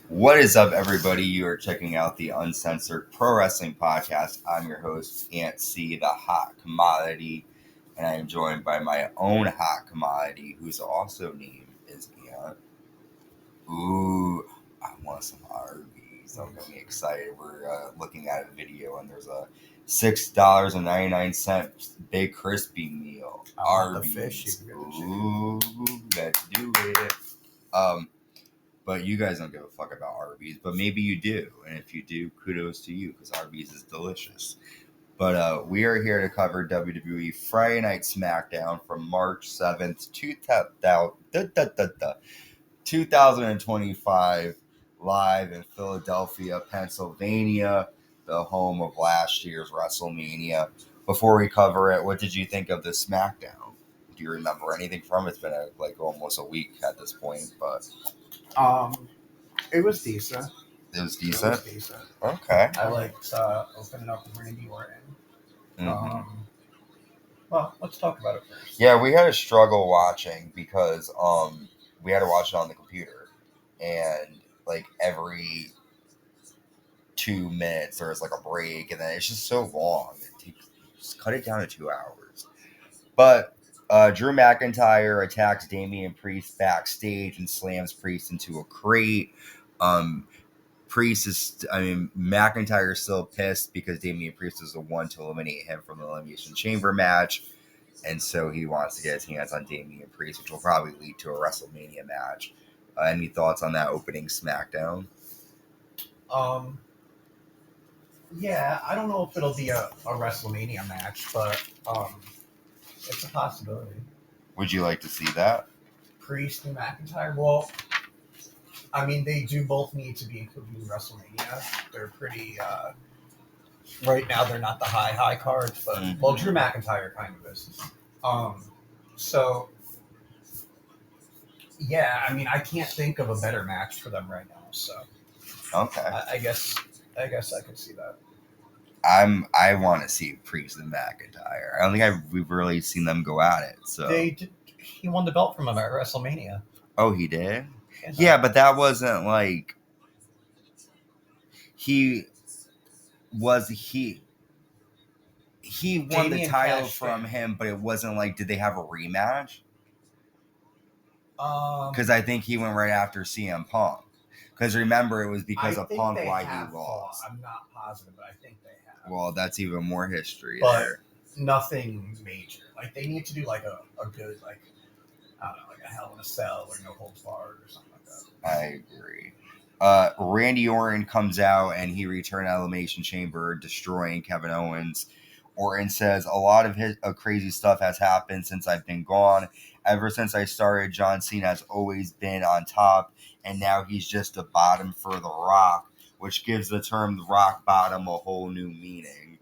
What is up, everybody? You are checking out the Uncensored Pro Wrestling Podcast. I'm your host, Ant C, the hot commodity, and I am joined by my own hot commodity, whose also name is Ant. Ooh, I want some Arby's. Don't get me excited. We're looking at a video, and there's a $6.99 Big Crispy meal. Arby's. The fish Ooh, let's do it. But you guys don't give a fuck about Arby's, but maybe you do. And if you do, kudos to you, because Arby's is delicious. But we are here to cover WWE Friday Night SmackDown from March 7th, 2025, live in Philadelphia, Pennsylvania, the home of last year's WrestleMania. Before we cover it, what did you think of the SmackDown? Do you remember anything from it? It's been almost a week at this point, but... It was decent. It was decent? It was decent. Okay. I liked opening up with Randy Orton. Well, let's talk about it first. Yeah, we had a struggle watching because we had to watch it on the computer. And, every 2 minutes there was, a break. And then it's just so long. Just cut it down to 2 hours. But... Drew McIntyre attacks Damian Priest backstage and slams Priest into a crate. McIntyre is still pissed because Damian Priest is the one to eliminate him from the Elimination Chamber match. And so he wants to get his hands on Damian Priest, which will probably lead to a WrestleMania match. Any thoughts on that opening SmackDown? Yeah, I don't know if it'll be a WrestleMania match, but it's a possibility. Would you like to see that? Priest and McIntyre? Well, I mean, they do both need to be included in WrestleMania. They're pretty... right now, they're not the high cards, but... Mm-hmm. Well, Drew McIntyre kind of is. So... Yeah, I mean, I can't think of a better match for them right now, so... Okay. I guess I could see that. I want to see Priest and McIntyre. I don't think we've really seen them go at it. So he won the belt from him at WrestleMania. Oh, he did? Yeah, but that wasn't he won the title from him, but it wasn't did they have a rematch? Because I think he went right after CM Punk. Because remember, it was because of Punk why he lost. I'm not positive, but I think they have. Well, that's even more history but there. Nothing major. They need to do a good, I don't know, a Hell in a Cell or No Holds Barred or something like that. I agree. Randy Orton comes out and he returned to Elimination Chamber, destroying Kevin Owens. Orton says, a lot of crazy stuff has happened since I've been gone. Ever since I started, John Cena has always been on top, and now he's just a bottom for The Rock, which gives the term The Rock Bottom a whole new meaning.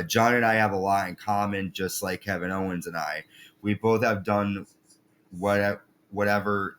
John and I have a lot in common, just like Kevin Owens and I. We both have done whatever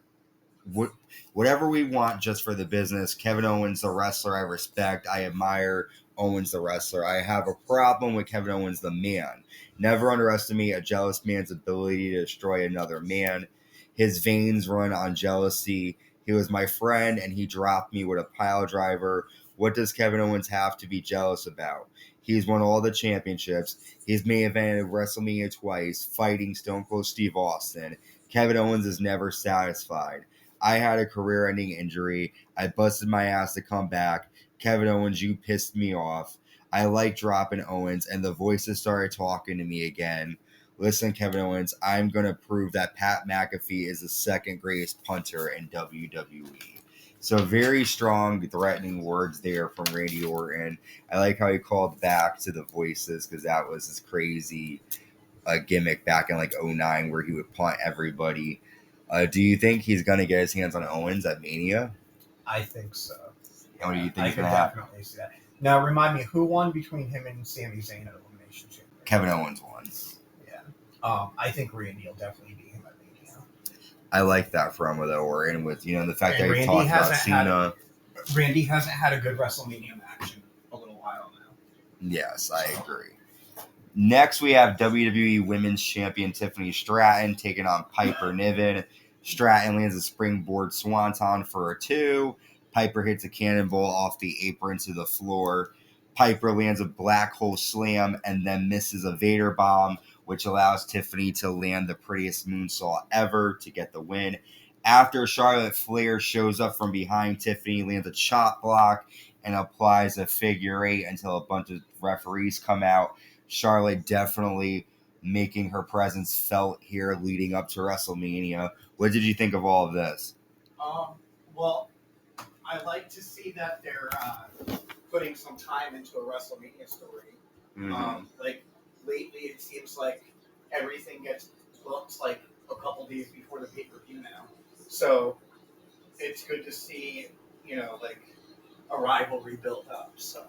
we want just for the business. Kevin Owens, the wrestler I respect, I admire. Owens, the wrestler. I have a problem with Kevin Owens, the man. Never underestimate a jealous man's ability to destroy another man. His veins run on jealousy. He was my friend, and he dropped me with a pile driver. What does Kevin Owens have to be jealous about? He's won all the championships. He's main evented WrestleMania twice, fighting Stone Cold Steve Austin. Kevin Owens is never satisfied. I had a career-ending injury. I busted my ass to come back. Kevin Owens, you pissed me off. I like dropping Owens, and the voices started talking to me again. Listen, Kevin Owens, I'm going to prove that Pat McAfee is the second greatest punter in WWE. So very strong, threatening words there from Randy Orton. I like how he called back to the voices because that was his crazy gimmick back in 2009 where he would punt everybody. Do you think he's going to get his hands on Owens at Mania? I think so. And what do you think is going to happen? I definitely see that. Now, remind me, who won between him and Sami Zayn at Elimination Chamber? Kevin Owens won. Yeah. I think Randy will definitely beat him at Mania. I like that promo, though, Orton, with, the fact that he talked about Cena. Randy hasn't had a good WrestleMania match in a little while now. Yes, I agree. Next, we have WWE Women's Champion Tiffany Stratton taking on Piper Niven. Stratton lands a springboard swanton for a 2. Piper hits a cannonball off the apron to the floor. Piper lands a black hole slam and then misses a Vader bomb, which allows Tiffany to land the prettiest moonsault ever to get the win. After Charlotte Flair shows up from behind Tiffany, lands a chop block and applies a figure eight until a bunch of referees come out. Charlotte definitely making her presence felt here leading up to WrestleMania. What did you think of all of this? Well, I like to see that they're putting some time into a WrestleMania story. Mm-hmm. Like lately, it seems like everything gets booked like a couple days before the pay-per-view now. So it's good to see, like a rivalry built up. So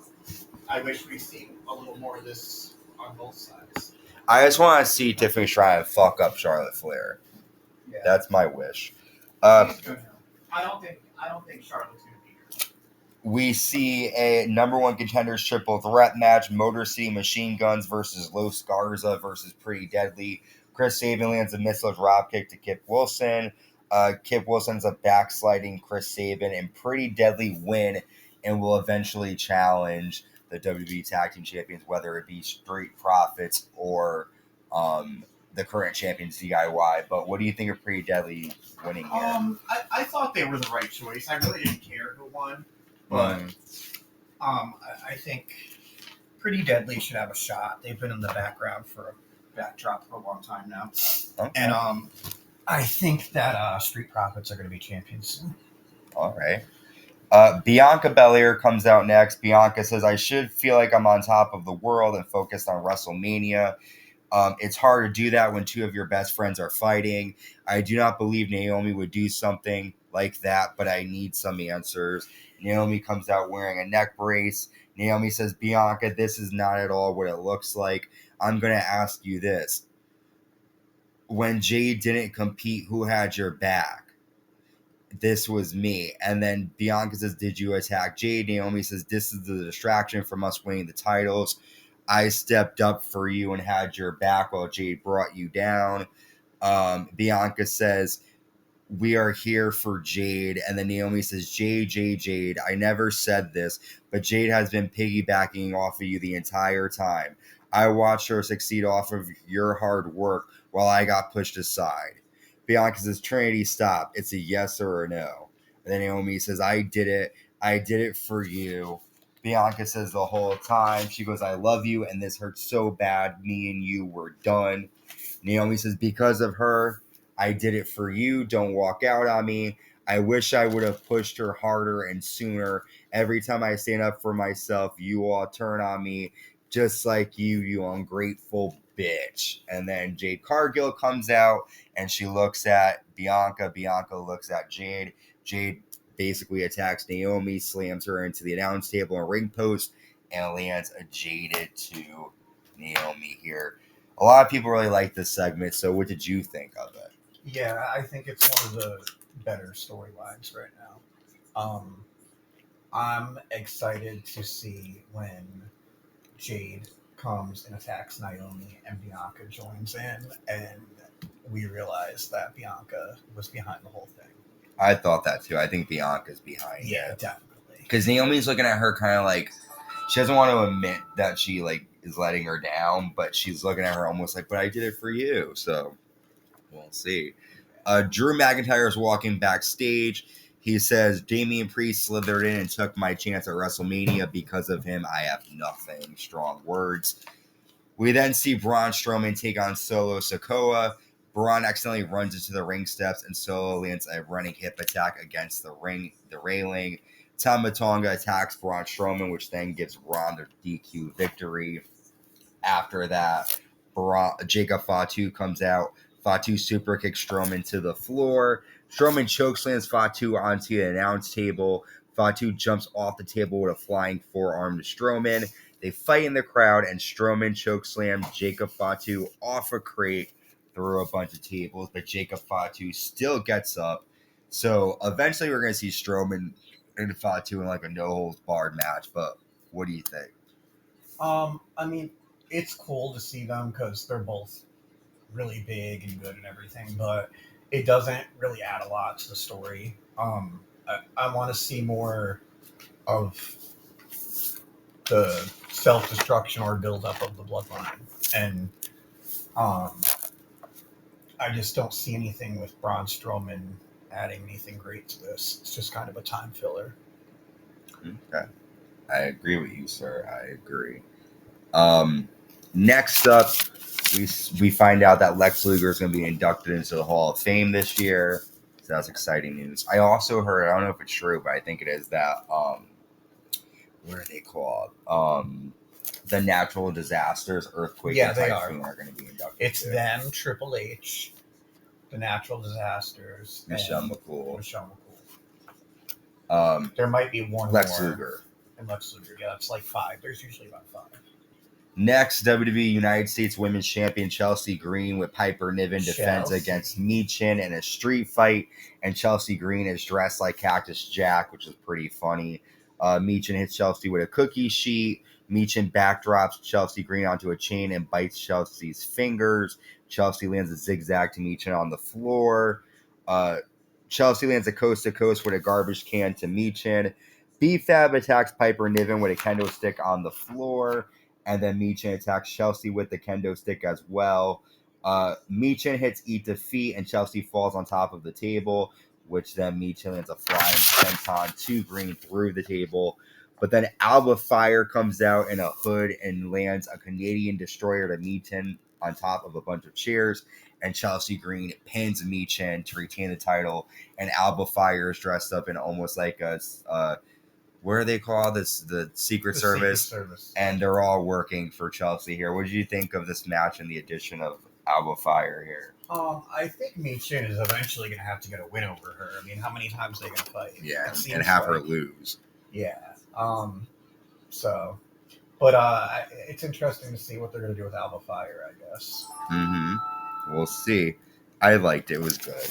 I wish we'd seen a little more of this on both sides. I just want to see Tiffany try and fuck up Charlotte Flair. Yeah. That's my wish. She's good now. I don't think Charlotte's gonna beat her. We see a number one contenders triple threat match: Motor City Machine Guns versus Los Garza versus Pretty Deadly. Chris Sabin lands a missile dropkick to Kip Wilson. Kip Wilson's a backsliding Chris Sabin, and Pretty Deadly win and will eventually challenge the WWE Tag Team Champions, whether it be Street Profits or the current champions DIY. But what do you think of Pretty Deadly winning here? I thought they were the right choice. I really didn't care who won, but I think Pretty Deadly should have a shot. They've been in the background for a backdrop for a long time now, and I think that Street Profits are going to be champions soon. All right. Bianca Belair comes out next. Bianca says, I should feel like I'm on top of the world and focused on WrestleMania. It's hard to do that when two of your best friends are fighting. I do not believe Naomi would do something like that, but I need some answers. Naomi comes out wearing a neck brace. Naomi says, Bianca, this is not at all what it looks like. I'm going to ask you this. When Jade didn't compete, who had your back? This was me. And then Bianca says, did you attack Jade? Naomi says, this is the distraction from us winning the titles. I stepped up for you and had your back while Jade brought you down. Bianca says, we are here for Jade. And then Naomi says, Jade. I never said this, but Jade has been piggybacking off of you the entire time. I watched her succeed off of your hard work while I got pushed aside. Bianca says, Trinity, stop. It's a yes or a no. And then Naomi says, I did it. I did it for you. Bianca says the whole time, she goes, I love you, and this hurts so bad. Me and you were done. Naomi says, because of her, I did it for you. Don't walk out on me. I wish I would have pushed her harder and sooner. Every time I stand up for myself, you all turn on me. Just like you ungrateful bitch. And then Jade Cargill comes out and she looks at Bianca. Bianca looks at Jade. Jade basically attacks Naomi, slams her into the announce table and ring post, and lands a jaded to Naomi here. A lot of people really like this segment, so what did you think of it? Yeah, I think it's one of the better storylines right now. I'm excited to see when Jade comes and attacks Naomi and Bianca joins in, and we realize that Bianca was behind the whole thing. I thought that too. I think Bianca's behind it. Yeah, definitely. Because Naomi's looking at her kind of like, she doesn't want to admit that she like is letting her down, but she's looking at her almost like, but I did it for you. So we'll see. Drew McIntyre is walking backstage. He says, Damian Priest slithered in and took my chance at WrestleMania. Because of him, I have nothing. Strong words. We then see Braun Strowman take on Solo Sikoa. Braun accidentally runs into the ring steps and Solo lands a running hip attack against the railing. Tama Tonga attacks Braun Strowman, which then gives Braun the DQ victory. After that, Jacob Fatu comes out. Fatu super kicks Strowman to the floor. Strowman chokeslams Fatu onto the announce table. Fatu jumps off the table with a flying forearm to Strowman. They fight in the crowd, and Strowman chokeslams Jacob Fatu off a crate through a bunch of tables, but Jacob Fatu still gets up. So eventually we're going to see Strowman and Fatu in like a no-holds-barred match, but what do you think? I mean, it's cool to see them because they're both really big and good and everything, but it doesn't really add a lot to the story. I want to see more of the self-destruction or build-up of the bloodline. And I just don't see anything with Braun Strowman adding anything great to this. It's just kind of a time filler. Okay. I agree with you, sir. I agree. Next up, we find out that Lex Luger is going to be inducted into the Hall of Fame this year. So that's exciting news. I also heard, I don't know if it's true, but I think it is, that what are they called? The natural disasters, earthquake, and typhoon are going to be inducted. It's them, Triple H, the natural disasters, Michelle McCool. There might be one Lex more. Luger. And Lex Luger, yeah, it's like 5. There's usually about 5. Next, WWE United States Women's Champion Chelsea Green with Piper Niven defends against Michin in a street fight, and Chelsea Green is dressed like Cactus Jack, which is pretty funny. Michin hits Chelsea with a cookie sheet. Michin backdrops Chelsea Green onto a chain and bites Chelsea's fingers. Chelsea lands a zigzag to Michin on the floor. Chelsea lands a coast to coast with a garbage can to Michin. B-Fab attacks Piper Niven with a kendo stick on the floor. And then Michin attacks Chelsea with the kendo stick as well. Michin hits Eat Defeat, and Chelsea falls on top of the table, which then Michin lands a flying senton to Green through the table. But then Alba Fyre comes out in a hood and lands a Canadian destroyer to Michin on top of a bunch of chairs. And Chelsea Green pins Michin to retain the title. And Alba Fyre is dressed up in almost like a... what do they call this? The Secret Service. And they're all working for Chelsea here. What did you think of this match and the addition of Alba Fyre here? I think Michin is eventually going to have to get a win over her. I mean, how many times are they going to fight? Yeah, and have her lose. Yeah. It's interesting to see what they're going to do with Alba Fyre, I guess. We'll see. I liked it. It was good.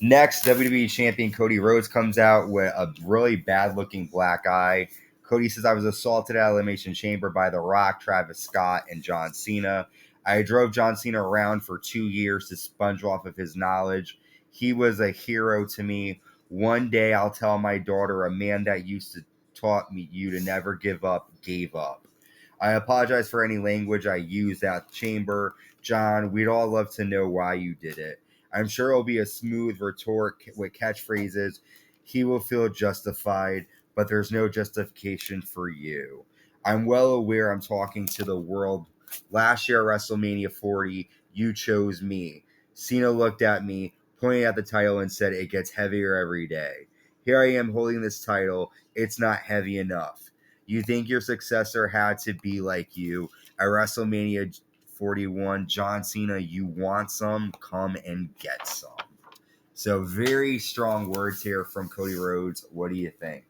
Next, WWE Champion Cody Rhodes comes out with a really bad-looking black eye. Cody says, I was assaulted at Elimination Chamber by The Rock, Travis Scott, and John Cena. I drove John Cena around for 2 years to sponge off of his knowledge. He was a hero to me. One day I'll tell my daughter, a man that used to taught me you to never give up, gave up. I apologize for any language I used at the chamber. John, we'd all love to know why you did it. I'm sure it'll be a smooth retort with catchphrases. He will feel justified, but there's no justification for you. I'm well aware I'm talking to the world. Last year at WrestleMania 40, you chose me. Cena looked at me, pointed at the title, and said, it gets heavier every day. Here I am holding this title. It's not heavy enough. You think your successor had to be like you? At WrestleMania 41, John Cena, you want some? Come and get some. So very strong words here from Cody Rhodes. What do you think?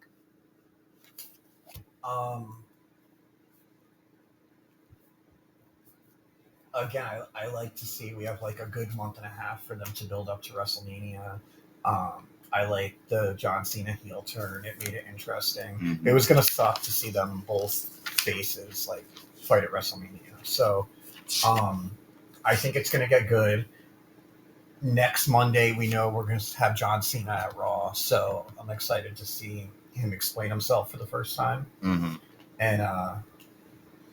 Again, I like to see we have like a good month and a half for them to build up to WrestleMania. I like the John Cena heel turn. It made it interesting. It was going to suck to see them both faces like fight at WrestleMania. So I think it's going to get good. Next Monday, we know we're going to have John Cena at Raw. So I'm excited to see him explain himself for the first time. And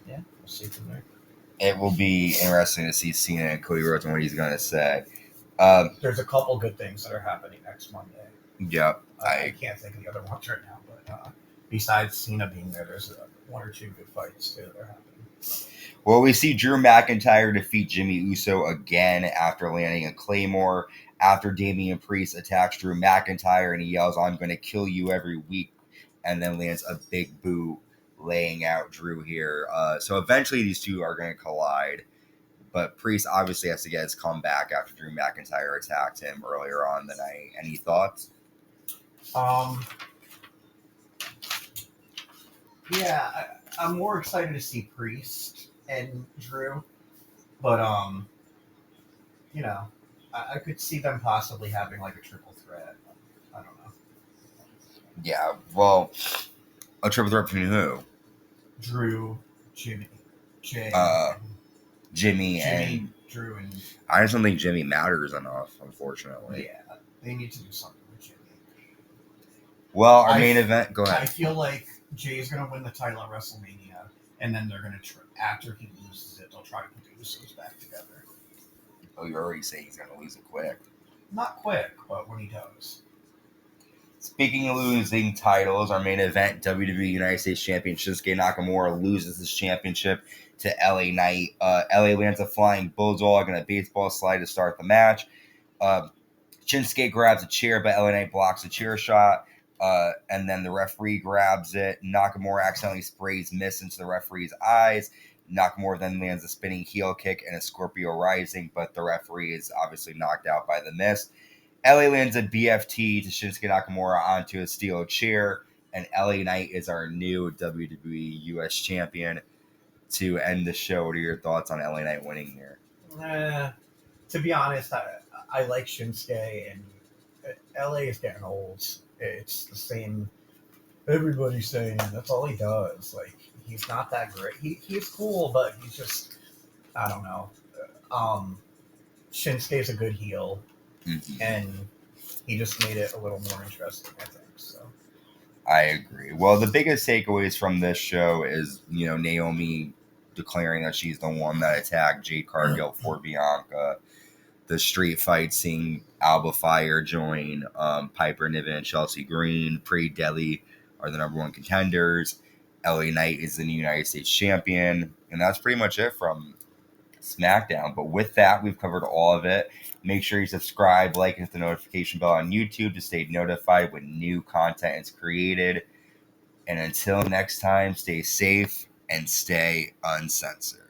we'll see from there. It will be interesting to see Cena and Cody Rhodes and what he's going to say. There's a couple good things that are happening next Monday. Yep. I can't think of the other ones right now, but besides Cena being there, there's 1 or 2 good fights too that are happening. Well, we see Drew McIntyre defeat Jimmy Uso again after landing a Claymore. After Damian Priest attacks Drew McIntyre and he yells, I'm going to kill you every week, and then lands a big boot laying out Drew here. So eventually these two are going to collide. But Priest obviously has to get his comeback after Drew McIntyre attacked him earlier on the night. Any thoughts? Yeah, I'm more excited to see Priest and Drew. But, I could see them possibly having like a triple threat. I don't know. Yeah, well, a triple threat between who? Drew, Jimmy, Jimmy and Drew, and I just don't think Jimmy matters enough, unfortunately. Yeah, they need to do something with Jimmy. Well, our main event. Go ahead. I feel like Jay's gonna win the title at WrestleMania, and then they're gonna after he loses it, they'll try to put the Usos back together. Oh, you're already saying he's gonna lose it quick. Not quick, but when he does. Speaking of losing titles, our main event, WWE United States Champion Shinsuke Nakamura loses his championship to LA Knight. LA lands a flying bulldog and a baseball slide to start the match. Shinsuke grabs a chair, but LA Knight blocks a chair shot. And then the referee grabs it. Nakamura accidentally sprays mist into the referee's eyes. Nakamura then lands a spinning heel kick and a Scorpio Rising, but the referee is obviously knocked out by the mist. LA lands a BFT to Shinsuke Nakamura onto a steel chair, and LA Knight is our new WWE US Champion. To end the show, what are your thoughts on LA Knight winning here? To be honest, I like Shinsuke, and LA is getting old. It's the same. Everybody's saying that's all he does. Like, he's not that great. He's cool, but he's just, I don't know. Shinsuke's a good heel, and he just made it a little more interesting, I think. So I agree. Well, the biggest takeaways from this show is, Naomi declaring that she's the one that attacked Jade Cargill for Bianca. The street fight, seeing Alba Fyre join, Piper Niven and Chelsea Green, Pretty Deadly are the number one contenders. LA Knight is the new United States champion. And that's pretty much it from SmackDown. But with that, we've covered all of it. Make sure you subscribe, like, and hit the notification bell on YouTube to stay notified when new content is created. And until next time, stay safe and stay uncensored.